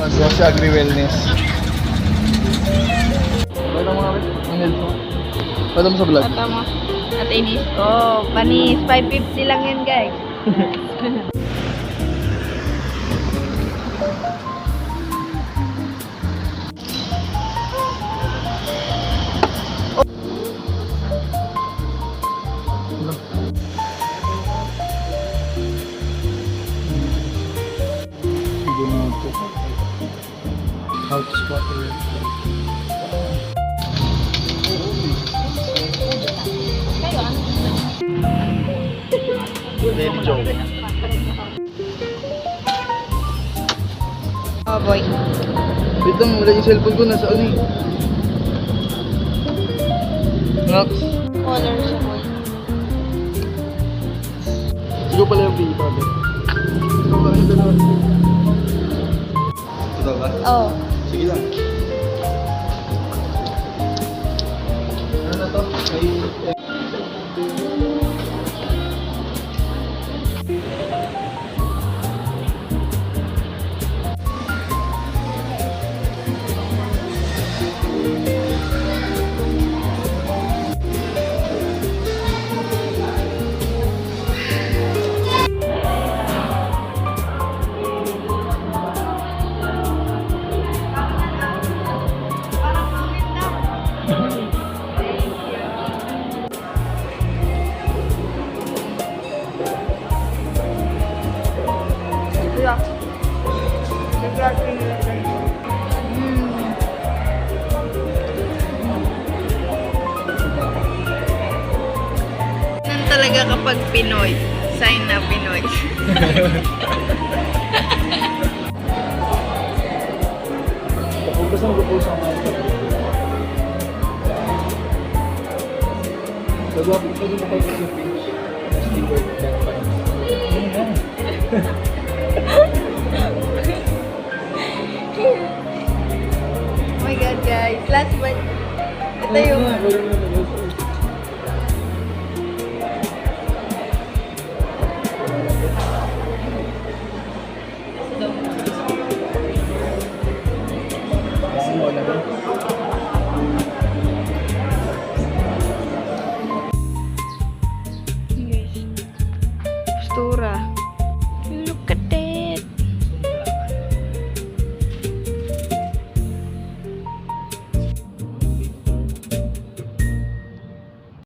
Si Agri Wellness. Pwede mo namin? Ang health mo? Pwede mo sa vlog? Ito mo. At inis ko. Panis. 550 lang yan, guys. How to spot the red. Baby Joe. Oh, boy. Wait lang, wala yung cellphone ko. Nasa ano eh. Nox. Color siya, boy. Ikaw pala yung pili, brother. Ikaw ba yung dalawa? Ito ba? Oh. Sige lang. Ano na to? May... Nan talaga kapag Pinoy. Sign na Pinoy. Kapag mo po sa mga ito. Pwede mo kayo sa page. Sticker. Oh my God, guys. Last one. Ito yung...